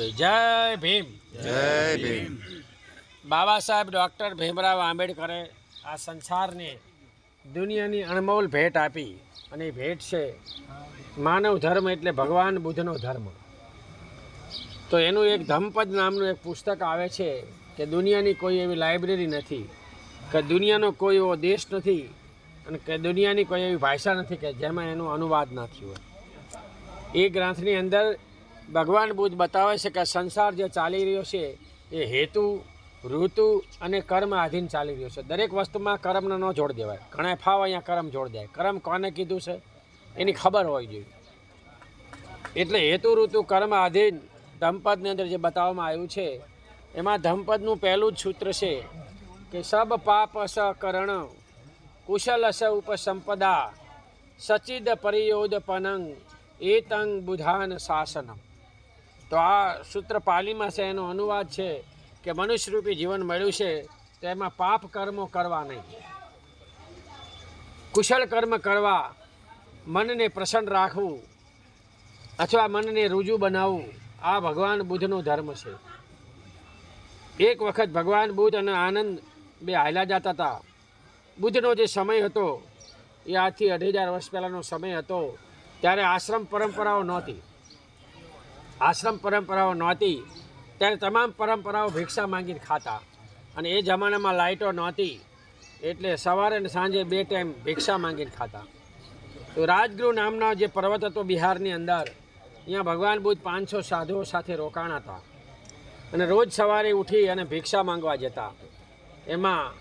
બોલી જય ભીમ. જય ભીમ. બાબા સાહેબ ડૉક્ટર ભીમરાવ આંબેડકરે આ સંસારને દુનિયાની અણમોલ ભેટ આપી અને એ ભેટ છે માનવ ધર્મ એટલે ભગવાન બુદ્ધનો ધર્મ. તો એનું એક ધમ્પદ નામનું એક પુસ્તક આવે છે કે દુનિયાની કોઈ એવી લાઇબ્રેરી નથી, કે દુનિયાનો કોઈ એવો દેશ નથી અને કે દુનિયાની કોઈ એવી ભાષા નથી કે જેમાં એનો અનુવાદ ના થયો હોય. એ ગ્રંથની અંદર ભગવાન બુદ્ધ બતાવે છે કે સંસાર જે ચાલી રહ્યો છે એ હેતુ, ઋતુ અને કર્મ આધીન ચાલી રહ્યો છે. દરેક વસ્તુમાં કર્મને ન જોડ દેવાય. ઘણા ફાવ અહીંયા કર્મ જોડ જાય. કર્મ કોને કીધું છે એની ખબર હોવી જોઈએ. એટલે હેતુ, ઋતુ, કર્મ આધીન ધમ્પદની અંદર જે બતાવવામાં આવ્યું છે એમાં ધમ્પદનું પહેલું જ સૂત્ર છે કે સબ પાપ સ કરણ કુશલ સ ઉપસંપદા સચિદ પરિયોદ પનંગ એતંગ બુધાન શાસનમ. તો આ સૂત્ર પાલીમાં છે, એનો અનુવાદ છે કે મનુષ્યરૂપી જીવન મળ્યું છે તો એમાં પાપ કર્મો કરવા નહીં, કુશળ કર્મ કરવા, મનને પ્રસન્ન રાખવું અથવા મનને રુજુ બનાવવું, આ ભગવાન બુદ્ધનો ધર્મ છે. એક વખત ભગવાન બુદ્ધ અને આનંદ બે હાલ્યા જતા હતા. બુદ્ધનો જે સમય હતો એ આજથી 2500 વર્ષ પહેલાંનો સમય હતો. ત્યારે આશ્રમ પરંપરાઓ નહોતી. ત્યારે તમામ પરંપરાઓ ભિક્ષા માંગીને ખાતા. અને એ જમાનામાં લાઇટો નહોતી એટલે સવારે અને સાંજે 2 ટાઈમ ભિક્ષા માંગીને ખાતા. તો રાજગૃહ નામના જે પર્વત હતો બિહારની અંદર, અહીંયા ભગવાન બુદ્ધ 500 સાધુઓ સાથે રોકાણ હતા અને રોજ સવારે ઉઠી અને ભિક્ષા માંગવા જતા. એમાં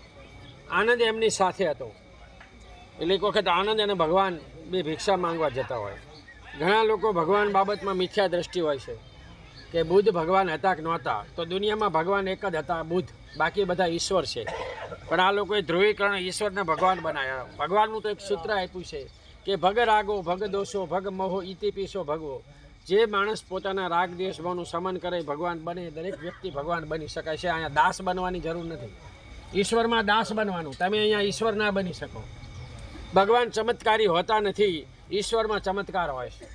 આનંદ એમની સાથે હતો. એટલે એક વખત આનંદ અને ભગવાન બે ભિક્ષા માંગવા જતા હોય. ઘણા લોકો ભગવાન બાબતમાં મિથ્યા દ્રષ્ટિ હોય છે કે બુદ્ધ ભગવાન હતા કે નહોતા. તો દુનિયામાં ભગવાન એક જ હતા, બુદ્ધ, બાકી બધા ઈશ્વર છે. પણ આ લોકોએ ધ્રુવીકરણ ઈશ્વરને ભગવાન બનાવ્યા. ભગવાનનું તો એક સૂત્ર આપ્યું છે કે ભગ રાગો ભગ દોષો ભગ મોહો ઇતિ પીસો ભગવો. જે માણસ પોતાના રાગ દ્વેષ ભાવનું સમન કરે ભગવાન બને. દરેક વ્યક્તિ ભગવાન બની શકાય છે. અહીંયા દાસ બનવાની જરૂર નથી. ઈશ્વરમાં દાસ બનવાનું. તમે અહીંયા ઈશ્વર ના બની શકો. ભગવાન ચમત્કારી હોતા નથી, ઈશ્વરમાં ચમત્કાર હોય છે.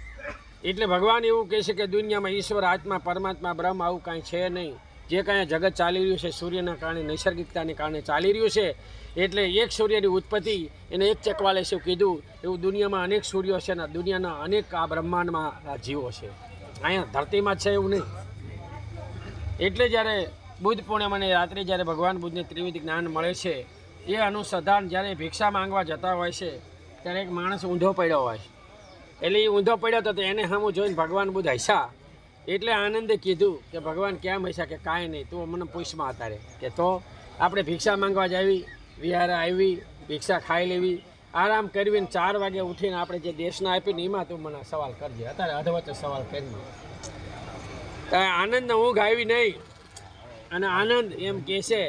એટલે ભગવાન એવું કહે છે કે દુનિયામાં ઈશ્વર, આત્મા, પરમાત્મા, બ્રહ્મ આવું કાંઈ છે નહીં. જે કાંઈ જગત ચાલી રહ્યું છે સૂર્યના કારણે, નૈસર્ગિકતાને કારણે ચાલી રહ્યું છે. એટલે એક સૂર્યની ઉત્પત્તિ એને એક ચકવાલે છે કીધું એવું દુનિયામાં અનેક સૂર્યો છે ને દુનિયાના અનેક આ બ્રહ્માંડમાં જીવો છે. અહીંયા ધરતીમાં છે એવું નહીં. એટલે જ્યારે બુદ્ધ પૂર્ણિમાની રાત્રે જ્યારે ભગવાન બુદ્ધને ત્રિવિધ જ્ઞાન મળે છે એ અનુસંધાન જ્યારે ભિક્ષા માંગવા જતા હોય છે ત્યારે એક માણસ ઊંધો પડ્યો હોય છે. એટલે એ ઊંધો પડ્યો હતો તો એને સામું જોઈને ભગવાન બુદ્ધ હસ્યા. એટલે આનંદે કીધું કે ભગવાન કેમ હસ્યા? કે કાંઈ નહીં, તું મને પૂછમાં અત્યારે કે તો આપણે ભિક્ષા માંગવા જ વિહારે આવી, ભિક્ષા ખાઈ લેવી, આરામ કરવીને 4 વાગે ઉઠીને આપણે જે દેશના આપીને એમાં તું મને સવાલ કરજે. અત્યારે અધવચ્ચે સવાલ કરી. આનંદને ઊંઘ આવી નહીં. અને આનંદ એમ કહે છે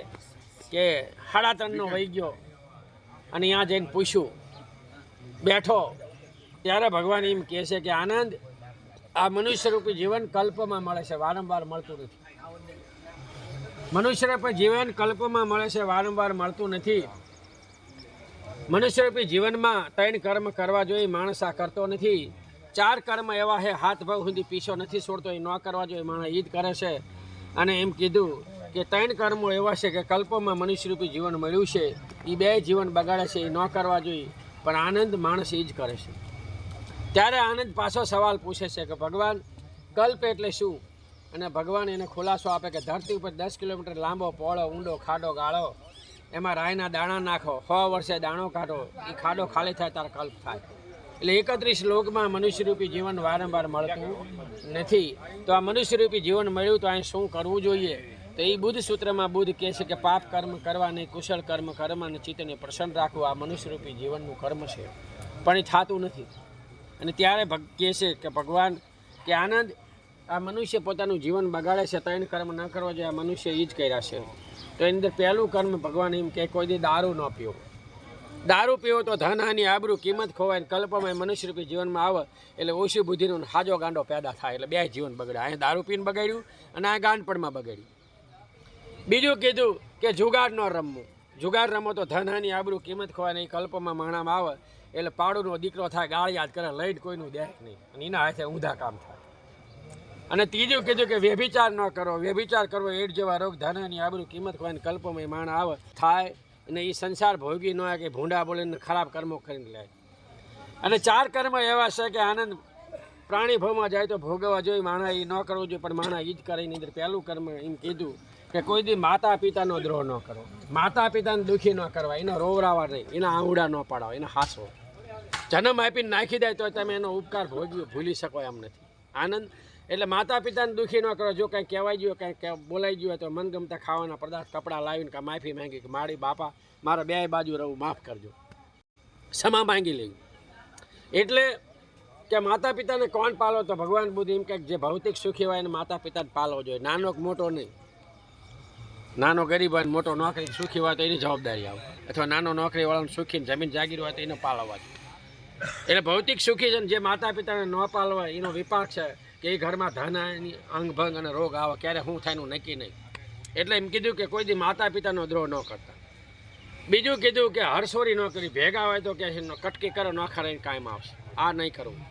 કે 3:30નો વહી ગયો અને ત્યાં જઈને પૂછ્યું, બેઠો ત્યારે ભગવાન એમ કહે છે કે આનંદ, આ મનુષ્યરૂપી જીવન કલ્પમાં મળે છે, વારંવાર મળતું નથી. મનુષ્યરૂપી જીવન કલ્પમાં મળે છે, વારંવાર મળતું નથી. મનુષ્યરૂપી જીવનમાં 3 કર્મ કરવા જોઈએ, માણસ આ કરતો નથી. 4 કર્મ એવા છે, હાથ પગ સુધી પીછો નથી છોડતો, એ ન કરવા જોઈએ, માણસ ઈ જ કરે છે. અને એમ કીધું કે 3 કર્મો એવા છે કે કલ્પમાં મનુષ્યરૂપી જીવન મળ્યું છે, એ 2 જીવન બગાડે છે, એ ન કરવા જોઈએ. પણ આનંદ માણસ એ જ કરે છે. ત્યારે આનંદ પાછો સવાલ પૂછે છે કે ભગવાન, કલ્પ એટલે શું? અને ભગવાન એને ખુલાસો આપે કે ધરતી ઉપર 10 કિલોમીટર લાંબો, પહોળો, ઊંડો ખાડો ગાળો, એમાં રાયના દાણા નાખો, 100 વર્ષે દાણો કાઢો, એ ખાડો ખાલી થાય ત્યારે કલ્પ થાય. એટલે 31 લોકમાં મનુષ્યરૂપી જીવન વારંવાર મળતું નથી. તો આ મનુષ્યરૂપી જીવન મળ્યું તો અહીં શું કરવું જોઈએ? તો એ બુદ્ધ સૂત્રમાં બુદ્ધ કહે છે કે પાપ કર્મ કરવા નહીં, કુશળ કર્મ કરવા અને ચિત્તને પ્રસન્ન રાખવું, આ મનુષ્યરૂપી જીવનનું કર્મ છે. પણ એ થતું નથી. અને ત્યારે કહે છે કે ભગવાન કે આનંદ, આ મનુષ્ય પોતાનું જીવન બગાડે છે, 3 કર્મ ન કરવા જોઈએ, આ મનુષ્ય એ જ કર્યા છે. તો એની અંદર પહેલું કર્મ ભગવાન એમ કે કોઈ દી દારૂ ન પીવો. દારૂ પીવો તો ધન હાની, આબરૂ, કિંમત ખોવાય, કલ્પમાં મનુષ્યરૂપી જીવનમાં આવે એટલે ઓછી બુદ્ધિનો હાજો ગાંડો પેદા થાય. એટલે 2 જીવન બગડે. અહીંયા દારૂ પીને બગાડ્યું અને આ ગાંડપણમાં બગાડ્યું. બીજું કીધું કે જુગાર ન રમવું. જુગાર રમો તો ધન હાની, આબરૂ, કિંમત ખોવાય નહીં, કલ્પમાં માણામાં આવે એટલે પાડુનો દીકરો થાય, ગાળ યાદ કરે, લઈટ કોઈનું દે નહીં અને એના હાથે ઊંધા કામ થાય. અને ત્રીજું કીધું કે વ્યભિચાર ન કરો. વ્યભિચાર કરવો એડ જેવા રોગ ધનની આબરૂ કિંમત કોઈ કલ્પમાં માણ આવે થાય અને એ સંસાર ભોગી ન હોય કે ભૂંડા બોલીને ખરાબ કર્મો કરીને લે. અને 4 કર્મ એવા છે કે આનંદ પ્રાણી ભાવમાં જાય તો ભોગવવા જોઈએ. માણા એ ન કરવું જોઈએ, પણ માણા એ જ કરે. એની અંદર પહેલું કર્મ એમ કીધું કે કોઈ દી માતા પિતાનો દ્રોહ ન કરો. માતા પિતાને દુઃખી ન કરવા, એનો રોવરાવા નહીં, એના આંગળા ન પાડવા, એને હાસવો. જન્મ આપીને નાખી દે તો તમે એનો ઉપકાર ભૂલી શકો એમ નથી. આનંદ એટલે માતા પિતાને દુઃખી ન કરો. જો કંઈ કહેવાય ગયું, કંઈ બોલાઈ ગયું હોય તો મનગમતા ખાવાના પદાર્થ કપડાં લાવીને કાં માફી માંગી કે મારી બાપા મારા બે બાજુ રહું, માફ કરજો, ક્ષમા માંગી લેવું. એટલે કે માતા પિતાને કોણ પાલો? તો ભગવાન બુદ્ધ એમ કે જે ભૌતિક સુખી હોય એને માતા પિતાને પાલવો જોઈએ. નાનો મોટો નહીં. નાનો ગરીબ હોય મોટો નોકરી સુખી હોય તો એની જવાબદારી આવે, અથવા નાનો નોકરીવાળાને સુખીને જમીન જાગીર હોય તો એને પાલવા જોઈએ. એટલે ભૌતિક સુખી છે ને જે માતા પિતાને ન પાલવા એનો વિપાક છે કે એ ઘરમાં ધન એની અંગભંગ અને રોગ આવે, ક્યારે શું થાય એનું નક્કી નહીં. એટલે એમ કીધું કે કોઈ દી માતા પિતાનો દ્રોહ ન કરતા. બીજું કીધું કે હરસોરી ન કરી. ભેગા હોય તો કે કટકી કરો, નોખા રહીને કાયમ આવશે. આ નહીં કરવું.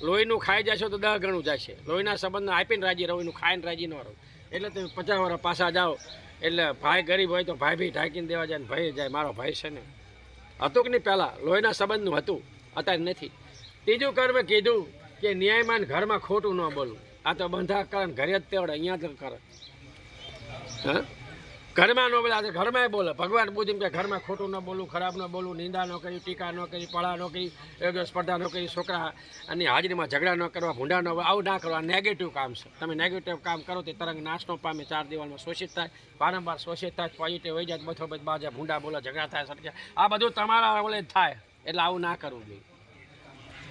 લોહીનું ખાઈ જશો તો 10 ગણું જશે. લોહીના સંબંધને આપીને રાજી રહો, એનું ખાઈને રાજી ન રહો. એટલે તમે 50 વર્ષ પાછા જાઓ એટલે ભાઈ ગરીબ હોય તો ભાઈ બી ઢાંકીને દેવા જાય ને ભાઈ જાય મારો ભાઈ છે ને. હતું કે નહીં? પહેલાં લોહીના સંબંધનું હતું, અત્યારે નથી. ત્રીજું કર્મ કીધું કે ન્યાયમાન ઘરમાં ખોટું ન બોલવું. આ તો બંધા કરે ઘરે જ તેવડે, અહીંયા જ કરે. હા, ઘરમાં ન બોલે, ઘરમાં બોલે. ભગવાન બુદ્ધ એમ કે ઘરમાં ખોટું ન બોલવું, ખરાબ ન બોલવું, નિંદા ન કરી, ટીકા ન કરી, પળા ન કરી, સ્પર્ધા ન કરી, છોકરા અને હાજરીમાં ઝઘડા ન કરવા, ભૂંડા ન આવું ના કરવા. નેગેટિવ કામ છે. તમે નેગેટિવ કામ કરો તો તરંગ નાશ ન પામે, 4 દિવાલમાં શોષિત થાય, વારંવાર શોષિત થાય, પોઝિટિવ હોય જાય, બથોબથ બાજા, ભૂંડા બોલે, ઝઘડા થાય, સટકે, આ બધું તમારા ઓલે થાય. એટલે આવું ના કરવું જોઈએ.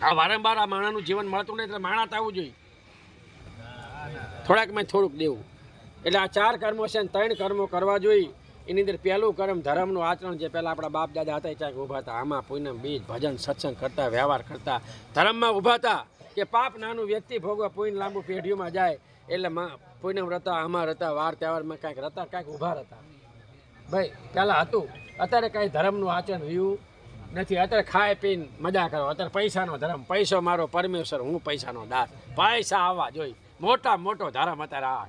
આ વારંવાર આ માણાનું જીવન મળતું નહીં, એટલે માણા થવું જોઈએ. થોડાકમાં થોડુંક દેવું. એટલે આ 4 કર્મો છે ને 3 કર્મો કરવા જોઈએ. એની અંદર પહેલું કર્મ ધર્મનું આચરણ. જે પહેલાં આપણા બાપ દાદા હતા ત્યાં ઊભા હતા, આમાં પૂનમ બીજ ભજન સત્સંગ કરતા, વ્યવહાર કરતા, ધર્મમાં ઊભા હતા. કે પાપ નાનું વ્યક્તિ ભોગવા, પુણ્ય લાંબુ પેઢીઓમાં જાય. એટલે પૂનમ રતા, આમાં રતા, વાર તહેવારમાં કાંઈક રતા, કાંઈક ઊભા હતા. ભાઈ પહેલાં હતું. અત્યારે કાંઈ ધર્મનું આચરણ રહ્યું નથી. અત્યારે ખાય પીને મજા કરો. અત્યારે પૈસાનો ધર્મ. પૈસો મારો પરમેશ્વર, હું પૈસાનો દાસ. પૈસા આવવા જોઈએ. મોટો ધર્મ અત્યારે આ.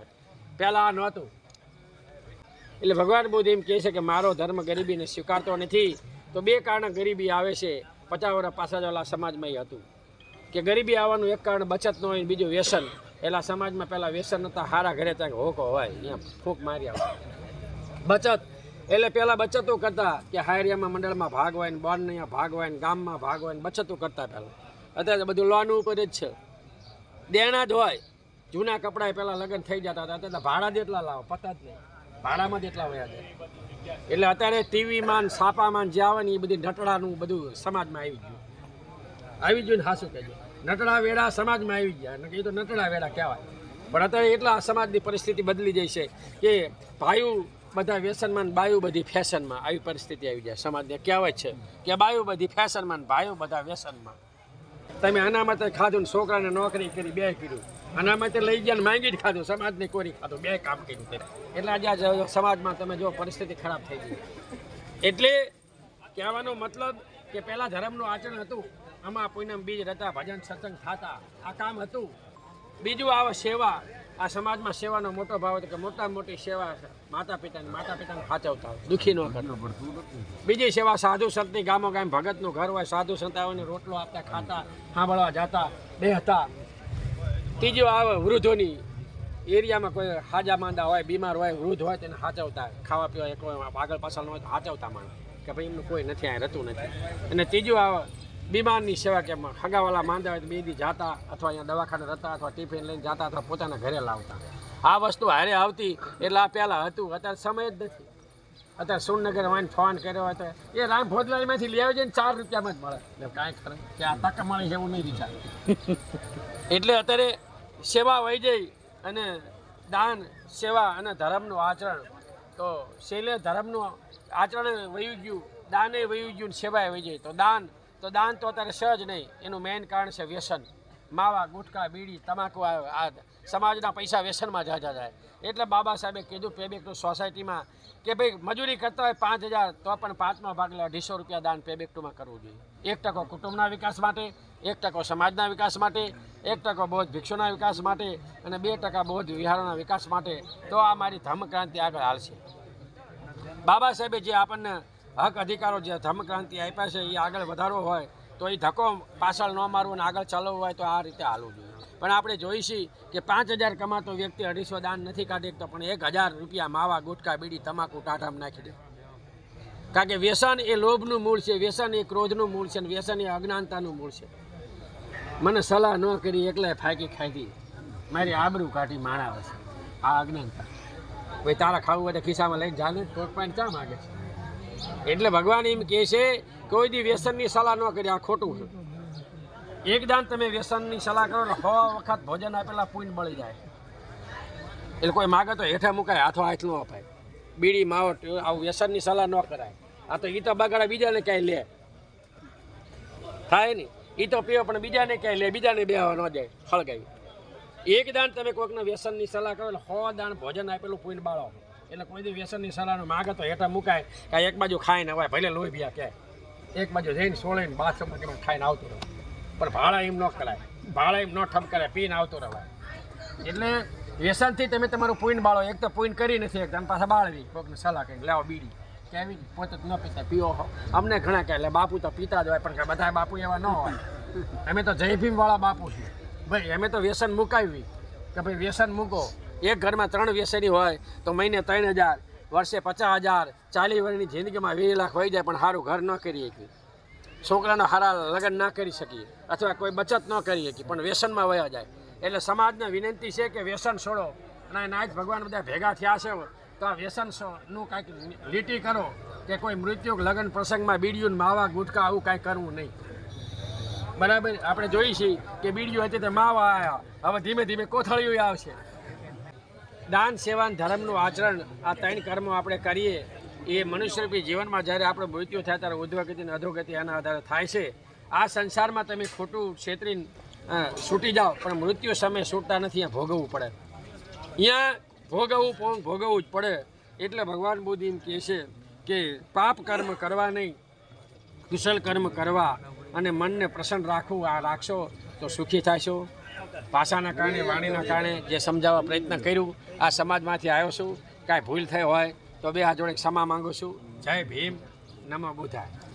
પહેલાં આ નહોતું. એટલે ભગવાન બુદ્ધ એમ કહે છે કે મારો ધર્મ ગરીબીને સ્વીકારતો નથી. તો 2 કારણ ગરીબી આવે છે. 50 વર્ષ પાછા જેલા સમાજમાં એ હતું કે ગરીબી આવવાનું એક કારણ બચત ન હોય, બીજું વ્યસન. એટલા સમાજમાં પહેલાં વ્યસન હતા. હારા ઘરે ત્યાં હોકો હોય, અહીંયા ફૂંક મારી આવે. બચત એટલે પહેલાં બચતો કરતા કે હાયરિયામાં મંડળમાં ભાગ હોય ને, બોર્ડને અહીંયા ભાગ હોય ને, ગામમાં ભાગ હોય ને, બચતો કરતા પહેલાં. અત્યારે બધું લોન ઉપર જ છે, દેણા જ હોય. જૂના કપડાં પહેલાં લગ્ન થઈ જતા હતા, અત્યારે ભાડા જેટલા લાવો, પતા જ નહીં, ભાડામાં જ એટલા વયા જાય. એટલે અત્યારે ટીવીમાં છાપામાં જે આવે ને એ બધી નટડાનું બધું સમાજમાં આવી ગયું ને. હાસું કહેજો, નટડા વેડા સમાજમાં આવી ગયા. એ તો નટડા વેડા કહેવાય. પણ અત્યારે એટલા સમાજની પરિસ્થિતિ બદલી જાય છે કે ભાઈઓ બધા વ્યસનમાં, બાયું બધી ફેશનમાં. આવી પરિસ્થિતિ આવી જાય. સમાજને કહેવાય છે કે બાયું બધી ફેશનમાં, ભાઈઓ બધા વ્યસનમાં. તમે અનામતે ખાધું ને છોકરાને નોકરી કરી, 2 કર્યું. અનામતે લઈ ગયા ને માંગી જ ખાધું, સમાજને કોરી ખાધું, 2 કામ કર્યું. એટલે આજે સમાજમાં તમે જો પરિસ્થિતિ ખરાબ થઈ ગઈ. એટલે કહેવાનો મતલબ કે પહેલાં ધર્મનું આચરણ હતું, આમાં પૂનમ બીજ રતા, ભજન સત્સંગ થતા, આ કામ હતું. બીજું આવે સેવા. આ સમાજમાં સેવાનો મોટો ભાવ હતો કે મોટામાં મોટી સેવા માતા પિતાને સાચવતા હોય, દુઃખી ન કરતા. બીજી સેવા સાધુ સંતની, ગામો ગામ ભગતનું ઘર હોય, સાધુ સંત આવીને રોટલો આપતા, ખાતા, સાંભળવા જતા, બેહતા. ત્રીજું આવે વૃદ્ધોની. એરિયામાં કોઈ હાજા માંદા હોય, બીમાર હોય, વૃદ્ધ હોય તેને સાચવતા, ખાવા પીવા એક આગળ પાછળ હોય તો સાચવતા માણસ કે ભાઈ એમનું કોઈ નથી, અહીં રહેતું નથી. અને ત્રીજું આવે બીમારની સેવા, કે હગાવાલા માંદા હોય તો 2 દી જાતા, અથવા અહીંયા દવાખાને રહેતા, અથવા ટિફિન લઈને જતા, અથવા પોતાના ઘરે લાવતા. આ વસ્તુ હારે આવતી. એટલે આ પહેલાં હતું. અત્યારે સમય જ નથી. અત્યારે સુરનગર વાઈને ફોન કર્યો હોય તો એ રામ ભોજલારીમાંથી લઈ આવી જાય ને 4 રૂપિયામાં જ મળે. એટલે કાંઈ ખરે કે આ તક મળી એવું નહીં વિચાર. એટલે અત્યારે સેવા વહી જાય. અને દાન, સેવા અને ધર્મનું આચરણ. તો શૈલે ધર્મનું આચરણ વહી ગયું, દાને વહી ગયું, સેવાએ વહી જાય. તો દાન તો અત્યારે સહજ નહીં. એનું મેઇન કારણ છે વ્યસન. માવા, ગુટકા, બીડી, તમાકુ. આ સમાજના પૈસા વ્યસનમાં જાય. એટલે બાબા સાહેબે કીધું પેબેકનું સોસાયટીમાં કે ભાઈ મજૂરી કરતા હોય 5000, તો પણ 5મા ભાગ એટલે 250 રૂપિયા દાન પેબેકટુમાં કરવું જોઈએ. 1% કુટુંબના વિકાસ માટે, 1% સમાજના વિકાસ માટે, 1% બોધ ભિક્ષુના વિકાસ માટે અને 2% બોધ વિહારોના વિકાસ માટે, તો આ મારી ધર્મક્રાંતિ આગળ હાલશે. બાબા સાહેબે જે આપણને હક અધિકારો જે ધર્મક્રાંતિ આપ્યા છે એ આગળ વધારવો હોય તો એ ધક્કો પાછળ ન મારવો અને આગળ ચાલવું હોય તો આ રીતે હાલવું જોઈએ. પણ આપણે જોઈશી કે 5000 કમાતો વ્યક્તિ 250 દાન નથી કાઢી શકતો, પણ 1000 રૂપિયા માવા, ગુટકા, બીડી, તમાકુ ટાઢામાં નાખી દે. કારણ કે વ્યસન એ લોભનું મૂળ છે, વ્યસન એ ક્રોધનું મૂળ છે, અને વ્યસન એ અજ્ઞાનતાનું મૂળ છે. મને સલાહ ન કરી એકલા ફાંકી ખાધી, મારી આબરૂ કાઢી માણાવે છે આ અજ્ઞાનતા. ભાઈ તારા ખાવું હોય તો ખિસ્સામાં લઈને જાને, કોક પાણી ચા માગે છે. એટલે ભગવાન એમ કહે છે કોઈ દી વ્યસનની સલાહ ન કરી, આ ખોટું છે. એક દાન તમે વ્યસનની સલાહ કરો એટલે 100 વખત ભોજન આપેલા પુણ્ય બળી જાય. એટલે કોઈ માગે તો હેઠા મુકાય, હાથો હાથ ન અપાય. બીડી માવટ આવું વ્યસનની સલાહ ન કરાય. આ તો એ તો બગાડે, બીજાને ક્યાંય લે થાય નહીં. એ તો પીવો પણ બીજાને ક્યાંય લે, બીજાને બેહવા ન જાય હળગાવી. એક દાન તમે કોઈકને વ્યસનની સલાહ કરો એટલે 100 દાન ભોજન આપેલું પુણ્ય બાળો. એટલે કોઈ દી વ્યસનની સલાહનો માગે તો હેઠા મુકાય, કાંઈ એક બાજુ ખાઈને હોય, ભલે લોહી પીયા ક્યાંય એક બાજુ જઈને સોળીને બાથરૂમમાં ખાઈને આવતું રહે. પણ ભાડા એમ ન કરાય, ભાડા એમ ન ઠપ કરાય, પીને આવતું રહેવાય. એટલે વ્યસનથી તમે તમારું પુણ્ય બાળો. એક તો પુણ્ય કરી નથી એક પાછા બાળવી, કોઈકને સલાહ કરીને લાવો બીડી કેવી, પોતે ન પીતા પીવો. અમને ઘણા કહે એટલે બાપુ તો પીતા જ હોય, પણ બધા બાપુ એવા ન હોય. અમે તો જય ભીમવાળા બાપુ છીએ ભાઈ. અમે તો વ્યસન મુકાવી કે ભાઈ વ્યસન મૂકો. એક ઘરમાં 3 વ્યસની હોય તો મહિને 3000, વર્ષે 50,000, 40 વર્ષની જિંદગીમાં 20 લાખ વહી જાય, પણ સારું ઘર ન કરી શકીએ, છોકરાનો સારા લગ્ન ના કરી શકીએ, અથવા કોઈ બચત ન કરી શકીએ, પણ વ્યસનમાં વયા જાય. એટલે સમાજને વિનંતી છે કે વ્યસન છોડો. અને એના જ ભગવાન બધા ભેગા થયા છે તો આ વ્યસનનું કાંઈક લીટી કરો કે કોઈ મૃત્યુ લગ્ન પ્રસંગમાં બીડીયું, માવા, ગુટકા આવું કાંઈ કરવું નહીં. બરાબર. આપણે જોઈ છીએ કે બીડીયું હતી તો માવા આવ્યા, હવે ધીમે ધીમે કોથળીઓ આવશે. દાન, સેવા, ધર્મનું આચરણ, આ 3 કર્મો આપણે કરીએ એ મનુષ્યરૂપી જીવનમાં જ્યારે આપણે મૃત્યુ થાય ત્યારે ઉદ્ધવગતિ અને અધોગતિ આના આધારે થાય છે. આ સંસારમાં તમે ખોટું છેતરીને છૂટી જાઓ, પણ મૃત્યુ સમયે છૂટતા નથી, અહીંયા ભોગવવું પડે. અહીંયા ભોગવવું જ પડે. એટલે ભગવાન બુદ્ધ એમ કહે છે કે પાપ કર્મ કરવા નહીં, કુશળ કર્મ કરવા અને મનને પ્રસન્ન રાખવું. આ રાખશો તો સુખી થશો. ભાષાના કારણે, વાણીના કારણે જે સમજાવવા પ્રયત્ન કર્યું, આ સમાજમાંથી આવ્યો છું. કાંઈ ભૂલ થઈ હોય તો બે હાથ જોડે ક્ષમા માંગુ છું. જય ભીમ, નમો બુદ્ધાય.